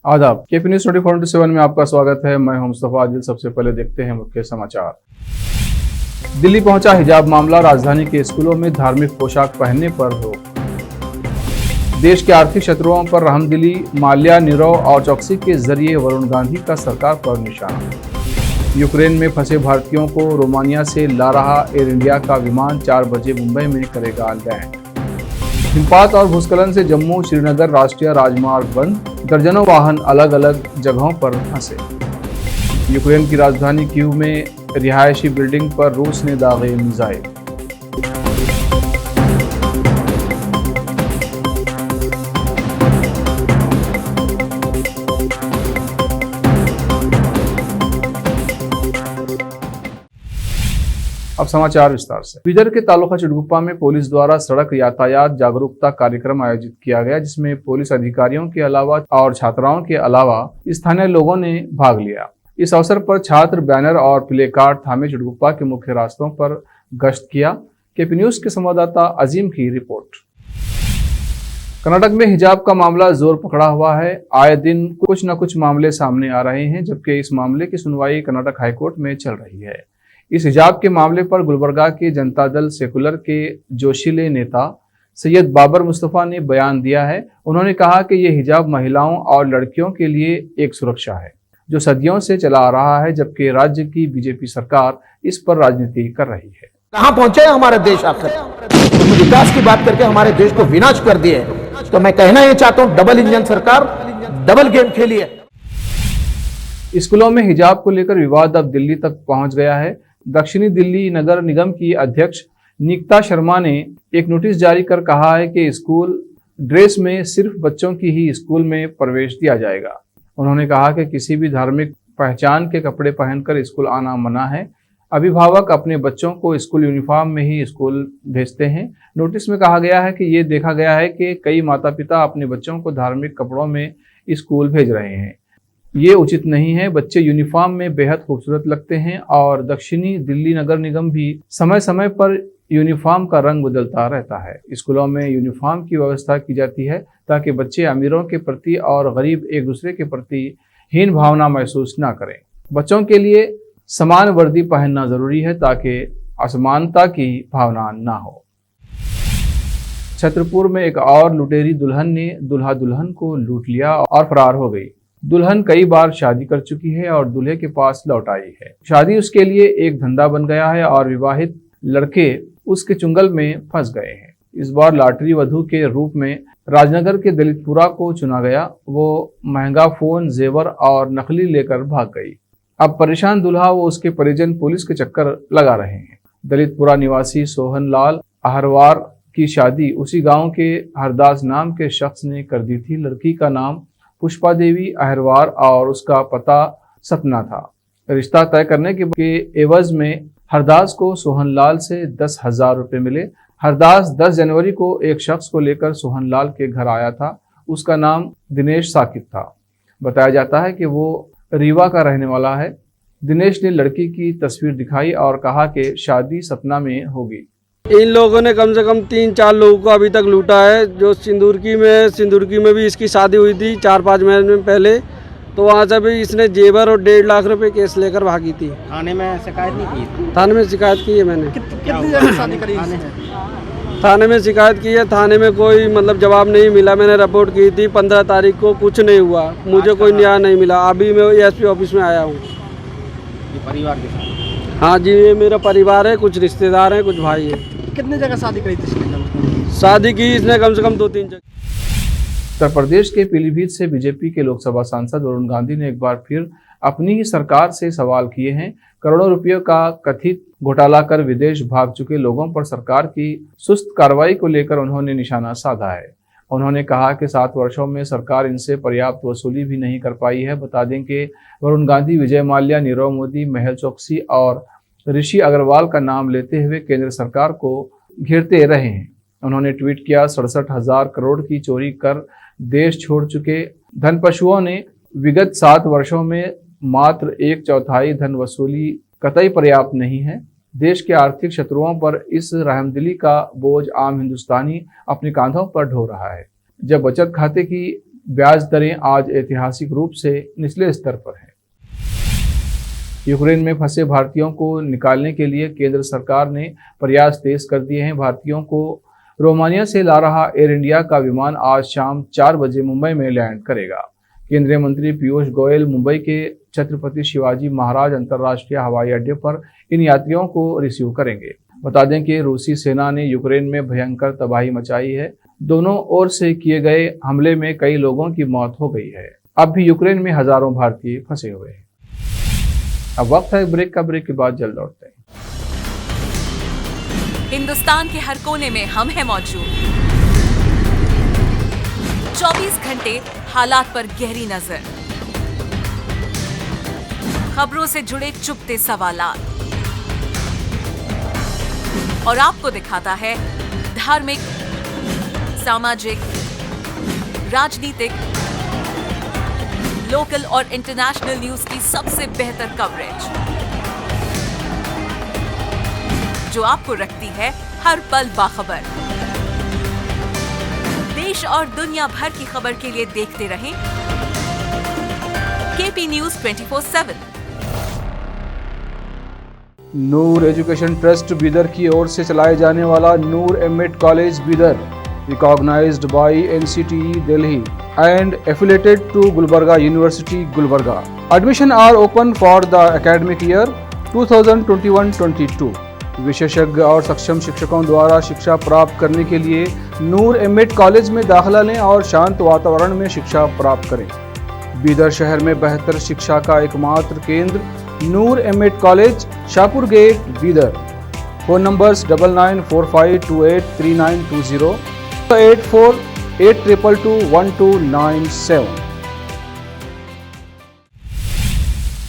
आदाब। KP news 24/7 में आपका स्वागत है। मैं हूं मुस्तफा आदिल। सबसे पहले देखते हैं मुख्य समाचार। दिल्ली पहुंचा हिजाब मामला, राजधानी के स्कूलों में धार्मिक पोशाक पहनने पर रोक। देश के आर्थिक शत्रुओं पर रहमदिली, माल्या, नीरव और चौकसी के जरिए वरुण गांधी का सरकार पर निशाना। यूक्रेन में फंसे भारतीयों को रोमानिया से ला रहा एयर इंडिया का विमान 4 बजे मुंबई में करेगा लैंड। हिमपात और भूस्खलन से जम्मू श्रीनगर राष्ट्रीय राजमार्ग बंद, दर्जनों वाहन अलग अलग जगहों पर फंसे। यूक्रेन की राजधानी कीव में रिहायशी बिल्डिंग पर रूस ने दागे मिसाइल। अब समाचार विस्तार से। बीदर के तालुका चिड़गुप्पा में पुलिस द्वारा सड़क यातायात जागरूकता कार्यक्रम आयोजित किया गया, जिसमें पुलिस अधिकारियों के अलावा और छात्राओं के अलावा स्थानीय लोगों ने भाग लिया। इस अवसर पर छात्र बैनर और प्ले कार्ड थामे चिड़गुप्पा के मुख्य रास्तों पर गश्त किया। केपी न्यूज के संवाददाता अजीम की रिपोर्ट। कर्नाटक में हिजाब का मामला जोर पकड़ा हुआ है। आए दिन कुछ न कुछ मामले सामने आ रहे हैं, जबकि इस मामले की सुनवाई कर्नाटक हाईकोर्ट में चल रही है। इस हिजाब के मामले पर गुलबर्गा के जनता दल सेकुलर के जोशीले नेता सैयद बाबर मुस्तफा ने बयान दिया है। उन्होंने कहा कि ये हिजाब महिलाओं और लड़कियों के लिए एक सुरक्षा है जो सदियों से चला आ रहा है, जबकि राज्य की बीजेपी सरकार इस पर राजनीति कर रही है। कहां पहुंचे हमारा देश आखिर? तुम विकास की बात करके हमारे देश को विनाश कर दिए। तो मैं कहना ये चाहता हूं, डबल इंजन सरकार डबल गेम खेली है। स्कूलों में हिजाब को लेकर विवाद अब दिल्ली तक पहुंच गया है। दक्षिणी दिल्ली नगर निगम की अध्यक्ष निकिता शर्मा ने एक नोटिस जारी कर कहा है कि स्कूल ड्रेस में सिर्फ बच्चों की ही स्कूल में प्रवेश दिया जाएगा। उन्होंने कहा कि किसी भी धार्मिक पहचान के कपड़े पहनकर स्कूल आना मना है। अभिभावक अपने बच्चों को स्कूल यूनिफॉर्म में ही स्कूल भेजते हैं। नोटिस में कहा गया है कि ये देखा गया है कि कई माता पिता अपने बच्चों को धार्मिक कपड़ों में स्कूल भेज रहे हैं। ये उचित नहीं है। बच्चे यूनिफॉर्म में बेहद खूबसूरत लगते हैं और दक्षिणी दिल्ली नगर निगम भी समय समय पर यूनिफॉर्म का रंग बदलता रहता है। स्कूलों में यूनिफॉर्म की व्यवस्था की जाती है ताकि बच्चे अमीरों के प्रति और गरीब एक दूसरे के प्रति हीन भावना महसूस ना करें। बच्चों के लिए समान वर्दी पहनना जरूरी है ताकि असमानता की भावना ना हो। छतरपुर में एक और लुटेरी दुल्हन ने दूल्हा दुल्हन को लूट लिया और फरार हो गई। दुल्हन कई बार शादी कर चुकी है और दूल्हे के पास लौट आई है। शादी उसके लिए एक धंधा बन गया है और विवाहित लड़के उसके चुंगल में फंस गए हैं। इस बार लॉटरी वधू के रूप में राजनगर के दलितपुरा को चुना गया। वो महंगा फोन, जेवर और नकली लेकर भाग गई। अब परेशान दूल्हा वो उसके परिजन पुलिस के चक्कर लगा रहे हैं। दलितपुरा निवासी सोहन लाल अहरवार की शादी उसी गांव के हरदास नाम के शख्स ने कर दी थी। लड़की का नाम पुष्पा देवी अहरवार और उसका पता सपना था। रिश्ता तय करने के एवज में हरदास को सोहनलाल से 10,000 रुपये मिले। हरदास 10 जनवरी को एक शख्स को लेकर सोहनलाल के घर आया था। उसका नाम दिनेश साकिब था। बताया जाता है कि वो रीवा का रहने वाला है। दिनेश ने लड़की की तस्वीर दिखाई और कहा कि शादी सपना में होगी। इन लोगों ने कम से कम 3-4 लोगों को अभी तक लूटा है। जो सिंदूरकी में भी इसकी शादी हुई थी 4-5 महीने पहले, तो वहाँ से भी इसने जेवर और 1.5 लाख रुपए केस लेकर भागी थी। थाने में शिकायत नहीं की? थाने में शिकायत की है मैंने। कितनी जगह शादी करी? थाने में शिकायत की है। थाने में कोई जवाब नहीं मिला। मैंने रिपोर्ट की थी 15 तारीख को, कुछ नहीं हुआ। मुझे कोई न्याय नहीं मिला। अभी मैं एसपी ऑफिस में आया हूँ। परिवार के साथ? हाँ जी, ये मेरा परिवार है, कुछ रिश्तेदार हैं, कुछ भाई है। कितनी जगह शादी करी थी इसने? शादी की इसने कम से कम 2-3 जगह। उत्तर प्रदेश के पीलीभीत से बीजेपी के लोकसभा सांसद वरुण गांधी ने एक बार फिर अपनी ही सरकार से सवाल किए हैं। करोड़ों रुपयों का कथित घोटाला कर विदेश भाग चुके लोगों पर सरकार की सुस्त कार्रवाई को लेकर उन्होंने निशाना साधा है। उन्होंने कहा कि 7 वर्षों में सरकार इनसे पर्याप्त वसूली भी नहीं कर पाई है। बता दें कि वरुण गांधी विजय माल्या, नीरव मोदी, मेहुल चोकसी और ऋषि अग्रवाल का नाम लेते हुए केंद्र सरकार को घेरते रहे हैं। उन्होंने ट्वीट किया, 67,000 करोड़ की चोरी कर देश छोड़ चुके धनपशुओं ने विगत 7 वर्षों में मात्र 1/4 धन वसूली कतई पर्याप्त नहीं है। देश के आर्थिक शत्रुओं पर इस रहमदिली का बोझ आम हिंदुस्तानी अपने कांधों पर ढो रहा है। जब बचत खाते की ब्याज दरें आज ऐतिहासिक रूप से निचले स्तर पर हैं। यूक्रेन में फंसे भारतीयों को निकालने के लिए केंद्र सरकार ने प्रयास तेज कर दिए हैं। भारतीयों को रोमानिया से ला रहा एयर इंडिया का विमान आज शाम 4 बजे मुंबई में लैंड करेगा। केंद्रीय मंत्री पीयूष गोयल मुंबई के छत्रपति शिवाजी महाराज अंतर्राष्ट्रीय हवाई अड्डे पर इन यात्रियों को रिसीव करेंगे। बता दें कि रूसी सेना ने यूक्रेन में भयंकर तबाही मचाई है। दोनों ओर से किए गए हमले में कई लोगों की मौत हो गई है। अब भी यूक्रेन में हजारों भारतीय फंसे हुए हैं। अब वक्त है ब्रेक का। ब्रेक के बाद जल्द लौटते हैं। हिंदुस्तान के हर कोने में हम हैं मौजूद। 24 घंटे हालात पर गहरी नजर, खबरों से जुड़े चुपते सवालात और आपको दिखाता है धार्मिक, सामाजिक, राजनीतिक, लोकल और इंटरनेशनल न्यूज की सबसे बेहतर कवरेज जो आपको रखती है हर पल बाखबर। देश और दुनिया भर की खबर के लिए देखते रहें KP news 24/7। Noor education trust Bidar की ओर से चलाए जाने वाला Noor MEd college Bidar, recognized by NCTE Delhi and affiliated to Gulbarga University, Gulbarga. Admission are open for the academic year 2021-22. विशेषज्ञ और सक्षम शिक्षकों द्वारा शिक्षा प्राप्त करने के लिए नूर एमएड कॉलेज में दाखिला लें और शांत वातावरण में शिक्षा प्राप्त करें। बीदर शहर में बेहतर शिक्षा का एकमात्र केंद्र Noor MEd college, Shahpur gate, Bidar. Phone numbers 9945283920, 8482221297।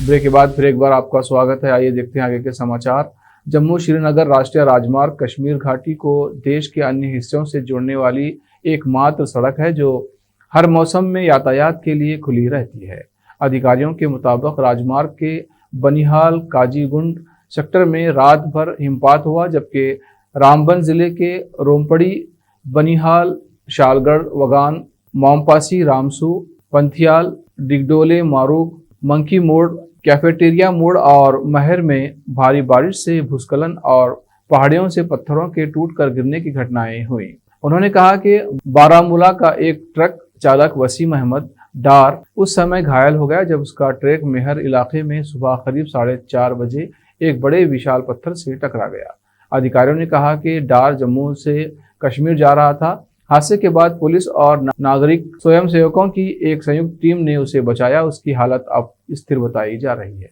Break के बाद फिर एक बार आपका स्वागत है। आइए देखते हैं आगे के समाचार। जम्मू श्रीनगर राष्ट्रीय राजमार्ग कश्मीर घाटी को देश के अन्य हिस्सों से जोड़ने वाली एकमात्र सड़क है जो हर मौसम में यातायात के लिए खुली रहती है। अधिकारियों के मुताबिक राजमार्ग के बनिहाल काजीगुंड सेक्टर में रात भर हिमपात हुआ, जबकि रामबन जिले के रोमपड़ी, बनिहाल, शालगढ़, वगान, मोमपासी, रामसू, पंथियाल, डिगडोले, मारूक, मंकी मोड़, कैफेटेरिया मोड़ और महर में भारी बारिश से भूस्खलन और पहाड़ियों से पत्थरों के टूटकर गिरने की घटनाएं हुई। उन्होंने कहा कि बारामूला का एक ट्रक चालक वसीम अहमद डार उस समय घायल हो गया जब उसका ट्रक मेहर इलाके में सुबह करीब 4:30 बजे एक बड़े विशाल पत्थर से टकरा गया। अधिकारियों ने कहा कि डार जम्मू से कश्मीर जा रहा था। हादसे के बाद पुलिस और नागरिक स्वयंसेवकों की एक संयुक्त टीम ने उसे बचाया। उसकी हालत अब स्थिर बताई जा रही है।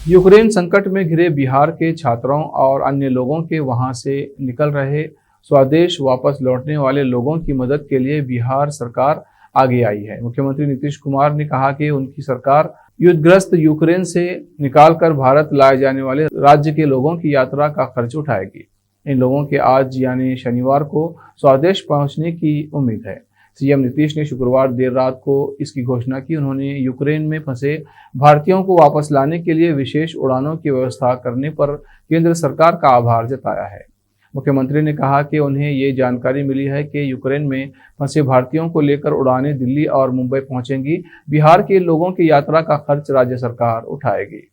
यूक्रेन संकट में घिरे बिहार के छात्रों और अन्य लोगों के वहां से निकल रहे स्वदेश वापस लौटने वाले लोगों की मदद के लिए बिहार सरकार आगे आई है। मुख्यमंत्री नीतीश कुमार ने कहा कि उनकी सरकार युद्धग्रस्त यूक्रेन से निकालकर भारत लाए जाने वाले राज्य के लोगों की यात्रा का खर्च उठाएगी। इन लोगों के आज यानी शनिवार को स्वदेश पहुंचने की उम्मीद है। सीएम नीतीश ने शुक्रवार देर रात को इसकी घोषणा की। उन्होंने यूक्रेन में फंसे भारतीयों को वापस लाने के लिए विशेष उड़ानों की व्यवस्था करने पर केंद्र सरकार का आभार जताया है। मुख्यमंत्री ने कहा कि उन्हें ये जानकारी मिली है कि यूक्रेन में फंसे भारतीयों को लेकर उड़ानें दिल्ली और मुंबई पहुंचेंगी। बिहार के लोगों की यात्रा का खर्च राज्य सरकार उठाएगी।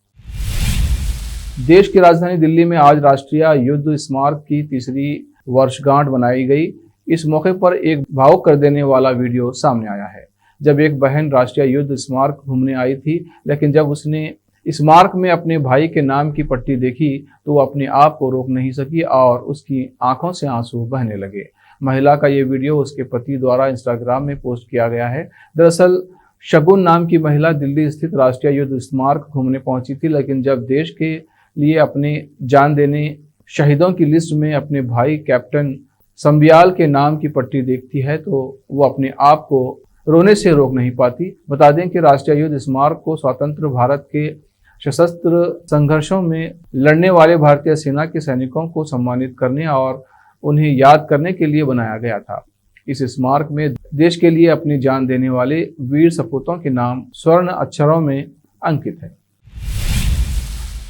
देश की राजधानी दिल्ली में आज राष्ट्रीय युद्ध स्मारक की 3री वर्षगांठ मनाई गई। इस मौके पर एक भावुक कर देने वाला वीडियो सामने आया है, जब एक बहन राष्ट्रीय युद्ध स्मारक घूमने आई थी, लेकिन जब उसने स्मारक में अपने भाई के नाम की पट्टी देखी तो वो अपने आप को रोक नहीं सकी और उसकी आंखों से आंसू बहने लगे। महिला का ये वीडियो उसके पति द्वारा इंस्टाग्राम में पोस्ट किया गया है। दरअसल शगुन नाम की महिला दिल्ली स्थित राष्ट्रीय युद्ध स्मारक घूमने पहुंची थी, लेकिन जब देश के लिए अपने जान देने शहीदों की लिस्ट में अपने भाई कैप्टन संबियाल के नाम की पट्टी देखती है तो वो अपने आप को रोने से रोक नहीं पाती। बता दें कि राष्ट्रीय युद्ध स्मारक को स्वतंत्र भारत के सशस्त्र संघर्षों में लड़ने वाले भारतीय सेना के सैनिकों को सम्मानित करने और उन्हें याद करने के लिए बनाया गया था। इस स्मारक में देश के लिए अपनी जान देने वाले वीर सपूतों के नाम स्वर्ण अक्षरों में अंकित है।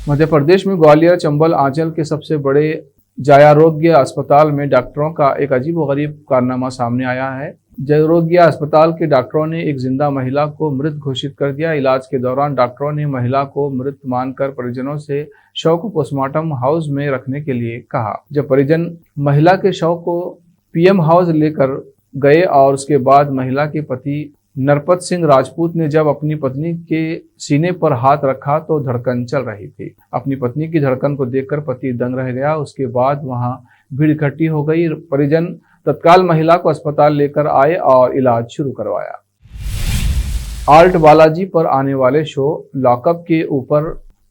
मध्य प्रदेश में ग्वालियर चंबल आंचल के सबसे बड़े जायारोग्य अस्पताल में डॉक्टरों का एक अजीबोगरीब कारनामा सामने आया है। जयरोग्या अस्पताल के डॉक्टरों ने एक जिंदा महिला को मृत घोषित कर दिया। इलाज के दौरान डॉक्टरों ने महिला को मृत मानकर परिजनों से शव को पोस्टमार्टम हाउस में रखने के लिए कहा। जब परिजन महिला के शव को पीएम हाउस लेकर गए और उसके बाद महिला के पति नरपत सिंह राजपूत ने जब अपनी पत्नी के सीने पर हाथ रखा तो धड़कन चल रही थी। अपनी पत्नी की धड़कन को देखकर पति दंग रह गया। उसके बाद वहां भीड़ इकट्ठी हो गई। परिजन तत्काल महिला को अस्पताल लेकर आए और इलाज शुरू करवाया। आर्ट बालाजी पर आने वाले शो लॉकअप के ऊपर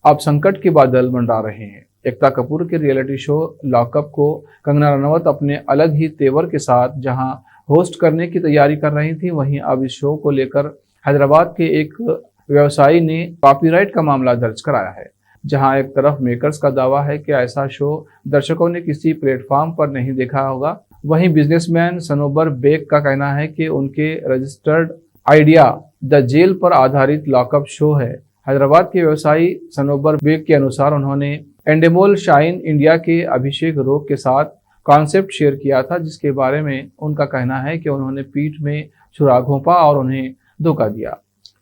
अब संकट के बादल मंडरा रहे हैं। एकता कपूर के रियलिटी शो लॉकअप को कंगना रनौत अपने अलग ही तेवर के साथ जहां होस्ट करने की तैयारी कर रही थी, वहीं अब इस शो को लेकर हैदराबाद के एक व्यवसायी ने कॉपीराइट का मामला दर्ज कराया है। जहां एक तरफ मेकर्स का दावा है कि ऐसा शो दर्शकों ने किसी प्लेटफॉर्म पर नहीं देखा होगा, वहीं बिजनेसमैन सनोबर बेग का कहना है कि उनके रजिस्टर्ड आइडिया द जेल पर आधारित लॉकअप शो है। हैदराबाद के व्यवसायी सनोबर बेग के अनुसार उन्होंने एंडेमोल शाइन इंडिया के अभिषेक रोग के साथ कॉन्सेप्ट शेयर किया था, जिसके बारे में उनका कहना है कि उन्होंने पीठ में छुरा घोंपा और उन्हें धोखा दिया।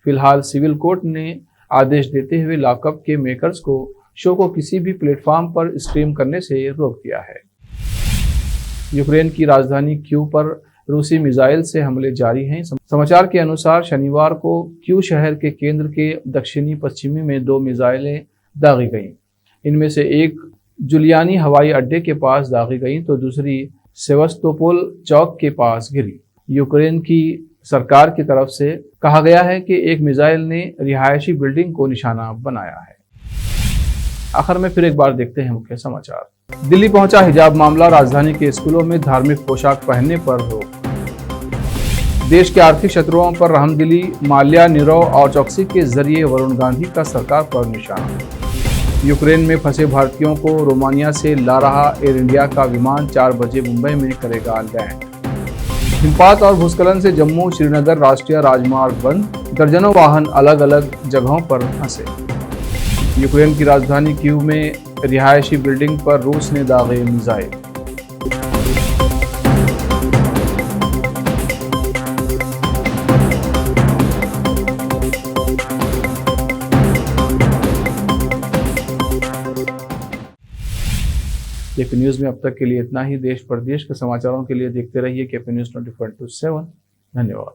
फिलहाल सिविल कोर्ट ने आदेश देते हुए लॉकअप के मेकर्स को शो को किसी भी प्लेटफॉर्म पर स्ट्रीम करने से रोक दिया है। यूक्रेन की राजधानी क्यू पर रूसी मिसाइल से हमले जारी हैं। समाचार के अनुसार शनिवार को क्यू शहर के केंद्र के दक्षिणी पश्चिमी में 2 मिसाइलें दागी गईं। इनमें से एक जुलियानी हवाई अड्डे के पास दागी गई तो दूसरी सेवस्तोपोल चौक के पास गिरी। यूक्रेन की सरकार की तरफ से कहा गया है कि एक मिसाइल ने रिहायशी बिल्डिंग को निशाना बनाया है। आखिर में फिर एक बार देखते हैं मुख्य समाचार। दिल्ली पहुंचा हिजाब मामला, राजधानी के स्कूलों में धार्मिक पोशाक पहनने पर रोक। देश के आर्थिक शत्रुओं पर रहमदिली, माल्या, नीरव और चौकसी के जरिए वरुण गांधी का सरकार पर निशाना। यूक्रेन में फंसे भारतीयों को रोमानिया से ला रहा एयर इंडिया का विमान 4 बजे मुंबई में करेगा लैंड। हिमपात और भूस्खलन से जम्मू श्रीनगर राष्ट्रीय राजमार्ग बंद, दर्जनों वाहन अलग अलग जगहों पर फंसे। यूक्रेन की राजधानी कीव में रिहायशी बिल्डिंग पर रूस ने दागे मिसाइल। केपी न्यूज में अब तक के लिए इतना ही। देश प्रदेश के समाचारों के लिए देखते रहिए केपी न्यूज 24/7। धन्यवाद।